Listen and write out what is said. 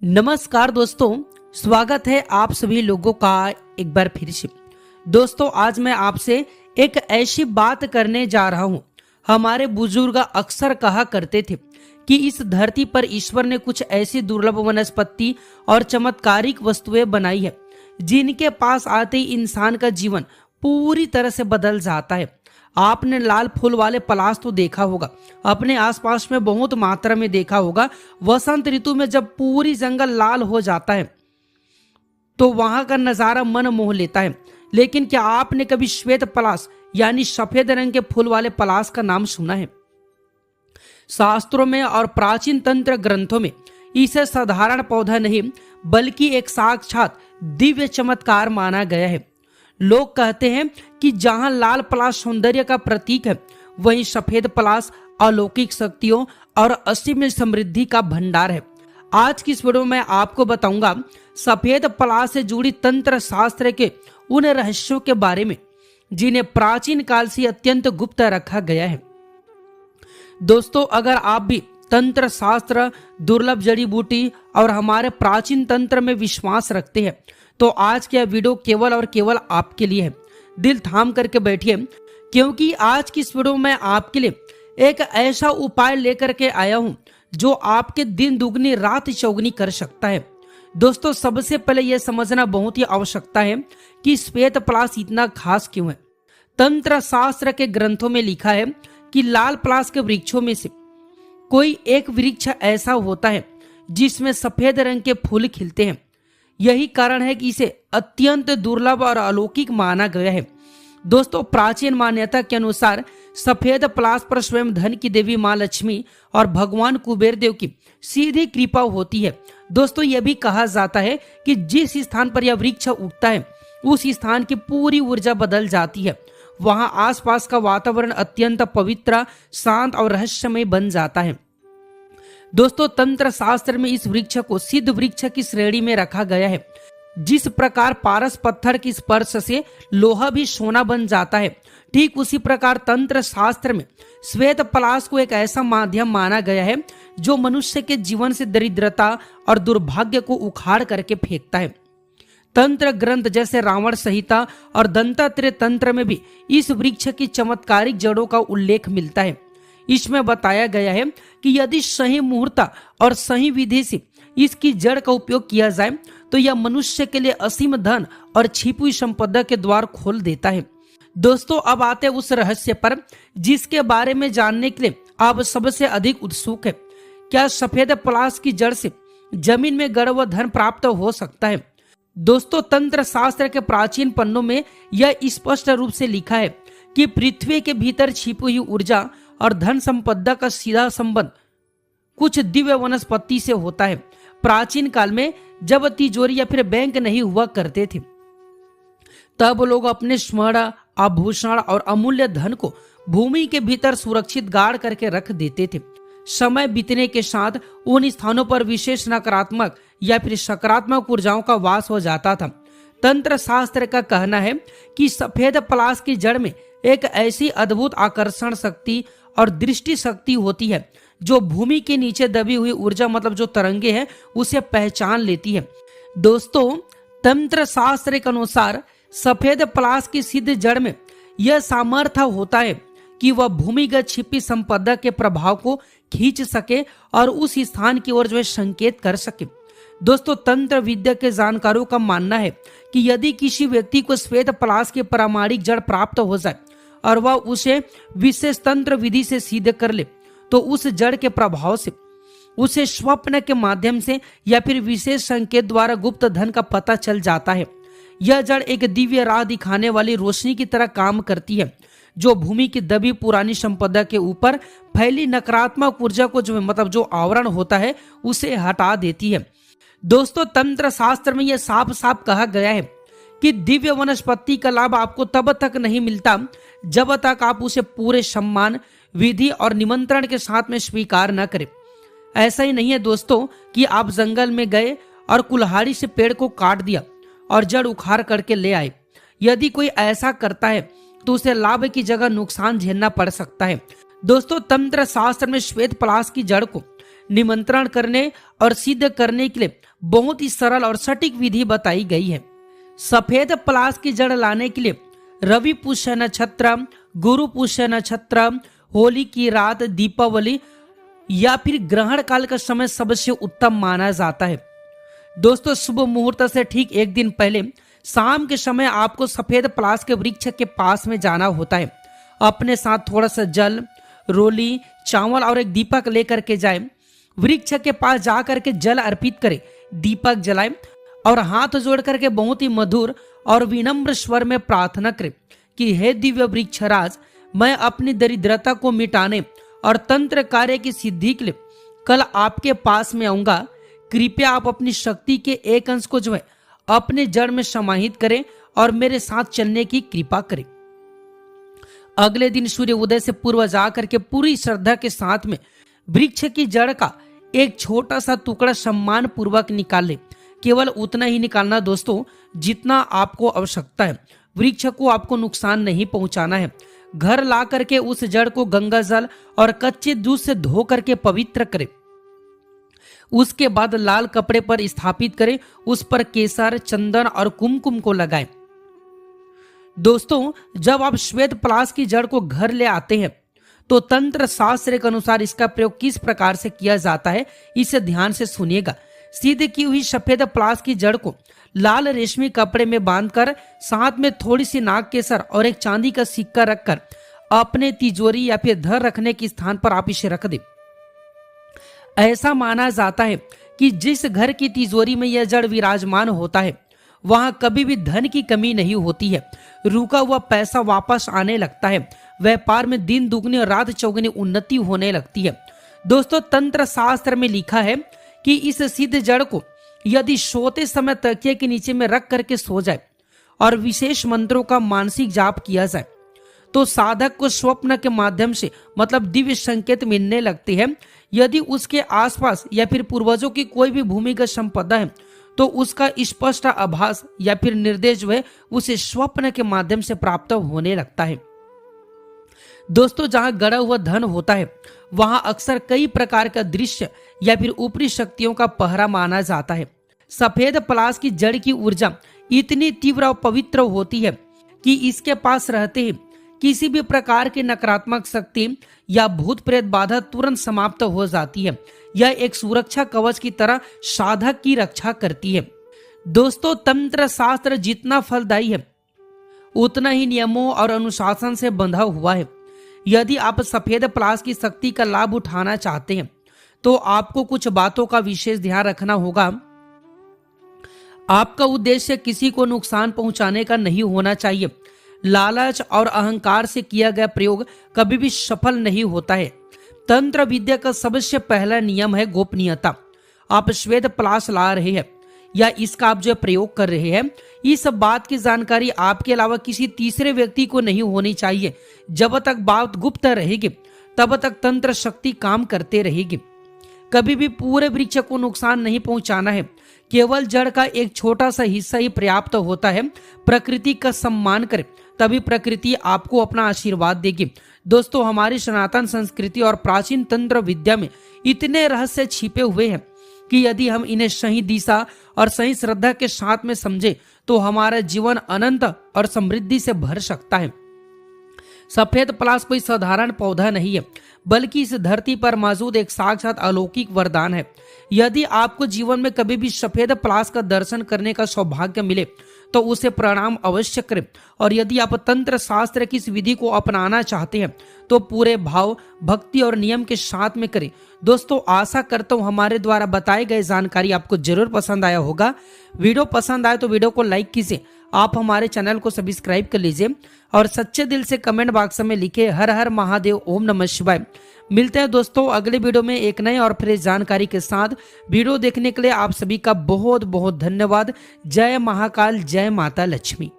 नमस्कार दोस्तों, स्वागत है आप सभी लोगों का एक बार फिर से। दोस्तों, आज मैं आपसे एक ऐसी बात करने जा रहा हूं। हमारे बुजुर्ग अक्सर कहा करते थे कि इस धरती पर ईश्वर ने कुछ ऐसी दुर्लभ वनस्पति और चमत्कारिक वस्तुएं बनाई है जिनके पास आते ही इंसान का जीवन पूरी तरह से बदल जाता है। आपने लाल फूल वाले पलाश तो देखा होगा, अपने आसपास में बहुत मात्रा में देखा होगा। वसंत ऋतु में जब पूरी जंगल लाल हो जाता है तो वहां का नजारा मन मोह लेता है। लेकिन क्या आपने कभी श्वेत पलाश यानी सफेद रंग के फूल वाले पलाश का नाम सुना है? शास्त्रों में और प्राचीन तंत्र ग्रंथों में इसे साधारण पौधा नहीं बल्कि एक साक्षात दिव्य चमत्कार माना गया है। लोग कहते हैं कि जहां लाल पलाश सौंदर्य का प्रतीक है, वहीं सफेद पलाश अलौकिक शक्तियों और असीम समृद्धि का भंडार है। आज की इस वीडियो में आपको बताऊंगा सफेद पलाश से जुड़ी तंत्र शास्त्र के उन रहस्यों के बारे में जिन्हें प्राचीन काल से अत्यंत गुप्त रखा गया है। दोस्तों, अगर आप भी तंत्र शास्त्र, दुर्लभ जड़ी बूटी और हमारे प्राचीन तंत्र में विश्वास रखते हैं तो आज की यह वीडियो केवल और केवल आपके लिए है। दिल थाम करके बैठिए, क्योंकि आज की इस वीडियो में आपके लिए एक ऐसा उपाय लेकर के आया हूं जो आपके दिन दुगनी रात चौगनी कर सकता है। दोस्तों, सबसे पहले यह समझना बहुत ही आवश्यकता है कि श्वेत पलाश इतना खास क्यों है। तंत्र शास्त्र के ग्रंथों में लिखा है कि लाल पलाश के वृक्षों में से कोई एक वृक्ष ऐसा होता है जिसमें सफेद रंग के फूल खिलते हैं। यही कारण है कि इसे अत्यंत दुर्लभ और अलौकिक माना गया है। दोस्तों, प्राचीन मान्यता के अनुसार सफेद पलाश पर स्वयं धन की देवी मां लक्ष्मी और भगवान कुबेर देव की सीधी कृपा होती है। दोस्तों, यह भी कहा जाता है कि जिस स्थान पर यह वृक्ष उगता है उस स्थान की पूरी ऊर्जा बदल जाती है। वहां आसपास का वातावरण अत्यंत पवित्र, शांत और रहस्यमय बन जाता है। दोस्तों, तंत्र शास्त्र में इस वृक्ष को सिद्ध वृक्ष की श्रेणी में रखा गया है। जिस प्रकार पारस पत्थर की स्पर्श से लोहा भी सोना बन जाता है, ठीक उसी प्रकार तंत्र शास्त्र में श्वेत पलाश को एक ऐसा माध्यम माना गया है जो मनुष्य के जीवन से दरिद्रता और दुर्भाग्य को उखाड़ करके फेंकता है। तंत्र ग्रंथ जैसे रावण संहिता और दंतात्रेय तंत्र में भी इस वृक्ष की चमत्कारिक जड़ों का उल्लेख मिलता है। इसमें बताया गया है कि यदि सही मुहूर्त और सही विधि से इसकी जड़ का उपयोग किया जाए तो यह मनुष्य के लिए असीम धन और छिपी हुई संपदा के द्वार खोल देता है। दोस्तों, अब आते हैं उस रहस्य पर जिसके बारे में जानने के लिए आप सबसे अधिक उत्सुक है। क्या सफेद पलाश की जड़ से जमीन में गड़ा हुआ धन प्राप्त हो सकता है? दोस्तों, तंत्र शास्त्र के प्राचीन पन्नों में यह स्पष्ट रूप से लिखा है कि पृथ्वी के भीतर छिपी हुई ऊर्जा और धन संपदा का सीधा संबंध कुछ दिव्य वनस्पति से होता है। प्राचीन काल में जब तिजोरी या फिर बैंक नहीं हुआ करते थे, तब लोग अपने स्वर्ण, आभूषण और अमूल्य धन को भूमि के भीतर सुरक्षित गाड़ करके रख देते थे। समय बीतने के साथ उन स्थानों पर विशेष नकारात्मक या फिर सकारात्मक ऊर्जाओं का वास हो जाता था। तंत्र शास्त्र का कहना है कि सफेद पलाश की जड़ में एक ऐसी अद्भुत आकर्षण शक्ति और दृष्टि शक्ति होती है जो भूमि के नीचे दबी हुई ऊर्जा मतलब जो तरंगे हैं उसे पहचान लेती है। दोस्तों, तंत्र शास्त्र के अनुसार सफेद पलाश की सिद्ध जड़ में यह सामर्थ्य होता है कि वह भूमिगत छिपी संपदा के प्रभाव को खींच सके और उस स्थान की ओर जो है संकेत कर सके। दोस्तों, तंत्र विद्या के जानकारों का मानना है कि यदि किसी व्यक्ति को श्वेत पलाश की प्रामाणिक जड़ प्राप्त हो जाए और वह उसे विशेष तंत्र विधि से सिद्ध कर ले तो उस जड़ के प्रभाव से उसे स्वप्न के माध्यम से या फिर विशेष संकेत द्वारा गुप्त धन का पता चल जाता है। यह जड़ एक दिव्य राह दिखाने वाली रोशनी की तरह काम करती है जो भूमि की दबी पुरानी संपदा के ऊपर फैली नकारात्मक ऊर्जा को जो आवरण होता है उसे हटा देती है। दोस्तों, तंत्र शास्त्र में यह साफ साफ कहा गया है कि दिव्य वनस्पति का लाभ आपको तब तक नहीं मिलता जब तक आप उसे पूरे सम्मान, विधि और निमंत्रण के साथ में स्वीकार न करें। ऐसा ही नहीं है दोस्तों कि आप जंगल में गए और कुल्हाड़ी से पेड़ को काट दिया और जड़ उखाड़ करके ले आए। यदि कोई ऐसा करता है तो उसे लाभ की जगह नुकसान झेलना पड़ सकता है। दोस्तों, तंत्र शास्त्र में श्वेत पलाश की जड़ को निमंत्रण करने और सिद्ध करने के लिए बहुत ही सरल और सटीक विधि बताई गई है। सफेद पलाश की जड़ लाने के लिए रवि पुष्य नक्षत्र, गुरु पुष्य नक्षत्र, होली की रात, दीपावली या फिर ग्रहण काल का समय सबसे उत्तम माना जाता है। दोस्तों, शुभ मुहूर्त से ठीक एक दिन पहले शाम के समय आपको सफेद पलाश के वृक्ष के पास में जाना होता है। अपने साथ थोड़ा सा जल, रोली, चावल और एक दीपक लेकर के जाए। वृक्ष के पास जाकर के जल अर्पित करें, दीपक जलाएं और हाथ जोड़ करके बहुत ही मधुर और विनम्र स्वर में प्रार्थना करें कि हे दिव्य वृक्षराज, मैं अपनी दरिद्रता को मिटाने और तंत्र कार्य की सिद्धि के लिए कल आपके पास में आऊंगा। कृपया आप अपनी शक्ति के एक अंश को जो है अपने जड़ में समाहित करें और मेरे साथ चलने की कृपा करें। अगले दिन सूर्य उदय से पूर्व जाकर के पूरी श्रद्धा के साथ में वृक्ष की जड़ का एक छोटा सा टुकड़ा सम्मान पूर्वक निकाल ले। केवल उतना ही निकालना दोस्तों जितना आपको आवश्यकता है। वृक्ष को आपको नुकसान नहीं पहुंचाना है। घर ला करके उस जड़ को गंगा जल और कच्चे दूध से धो करके पवित्र करें। उसके बाद लाल कपड़े पर स्थापित करें, उस पर केसर, चंदन और कुमकुम को लगाएं। दोस्तों, जब आप श्वेत पलाश की जड़ को घर ले आते हैं तो तंत्र शास्त्र के अनुसार इसका प्रयोग किस प्रकार से किया जाता है, इसे ध्यान से सुनिएगा। सिद्ध की हुई सफेद पलाश की जड़ को लाल रेशमी कपड़े में बांधकर साथ में थोड़ी सी नाग केसर और एक चांदी का सिक्का रखकर अपने तिजोरी या फिर धर रखने के स्थान पर आप इसे रख दें। ऐसा माना जाता है कि जिस घर की तिजोरी में यह जड़ विराजमान होता है वहां कभी भी धन की कमी नहीं होती है। रुका हुआ पैसा वापस आने लगता है। व्यापार में दिन दुगनी और रात चौगुनी उन्नति होने लगती है। दोस्तों, तंत्र शास्त्र में लिखा है कि इस सिद्ध जड़ को यदि सोते समय तकिए के नीचे में रख करके सो जाए और विशेष मंत्रों का मानसिक जाप किया जाए तो साधक को स्वप्न के माध्यम से मतलब दिव्य संकेत मिलने लगते हैं। यदि उसके आसपास या फिर पूर्वजों की कोई भी भूमिगत संपदा है तो उसका स्पष्ट आभास या फिर निर्देश जो है उसे स्वप्न के माध्यम से प्राप्त होने लगता है। दोस्तों, जहां गड़ा हुआ धन होता है वहां अक्सर कई प्रकार का दृश्य या फिर ऊपरी शक्तियों का पहरा माना जाता है। सफेद पलाश की जड़ की ऊर्जा इतनी तीव्र और पवित्र होती है कि इसके पास रहते ही किसी भी प्रकार की नकारात्मक शक्ति या भूत प्रेत बाधा तुरंत समाप्त हो जाती है। यह एक सुरक्षा कवच की तरह साधक की रक्षा करती है। दोस्तों, तंत्र शास्त्र जितना फलदायी है उतना ही नियमों और अनुशासन से बंधा हुआ है। यदि आप सफेद पलाश की शक्ति का लाभ उठाना चाहते हैं तो आपको कुछ बातों का विशेष ध्यान रखना होगा। आपका उद्देश्य किसी को नुकसान पहुंचाने का नहीं होना चाहिए। लालच और अहंकार से किया गया प्रयोग कभी भी सफल नहीं होता है। तंत्र विद्या का सबसे पहला नियम है गोपनीयता। आप श्वेत पलाश ला रहे हैं या इसका आप जो प्रयोग कर रहे हैं, इस बात की जानकारी आपके अलावा किसी तीसरे व्यक्ति को नहीं होनी चाहिए। जब तक बात गुप्त रहेगी तब तक तंत्र शक्ति काम करते रहेगी। कभी भी पूरे वृक्ष को नुकसान नहीं पहुंचाना है। केवल जड़ का एक छोटा सा हिस्सा ही पर्याप्त होता है। प्रकृति का सम्मान करें, तभी प्रकृति आपको अपना आशीर्वाद देगी। दोस्तों, हमारी सनातन संस्कृति और प्राचीन तंत्र विद्या में इतने रहस्य छिपे हुए हैं कि यदि हम इन्हें सही दिशा और सही श्रद्धा के साथ में समझे तो हमारा जीवन अनंत और समृद्धि से भर सकता है। सफेद पलाश कोई साधारण पौधा नहीं है, बल्कि इस धरती पर मौजूद एक साक्षात अलौकिक वरदान है। यदि आपको जीवन में कभी भी सफेद पलाश का दर्शन करने का सौभाग्य मिले तो उसे प्रणाम अवश्य करें। और यदि आप तंत्र शास्त्र की इस विधि को अपनाना चाहते हैं तो पूरे भाव, भक्ति और नियम के साथ में करें। दोस्तों, आशा करता हूँ हमारे द्वारा बताई गई जानकारी आपको जरूर पसंद आया होगा। वीडियो पसंद आए तो वीडियो को लाइक कीजिए। आप हमारे चैनल को सब्सक्राइब कर लीजिए और सच्चे दिल से कमेंट बॉक्स में लिखे हर हर महादेव, ओम नमः शिवाय। मिलते हैं दोस्तों अगले वीडियो में एक नए और फ्रेश जानकारी के साथ। वीडियो देखने के लिए आप सभी का बहुत बहुत धन्यवाद। जय महाकाल, जय माता लक्ष्मी।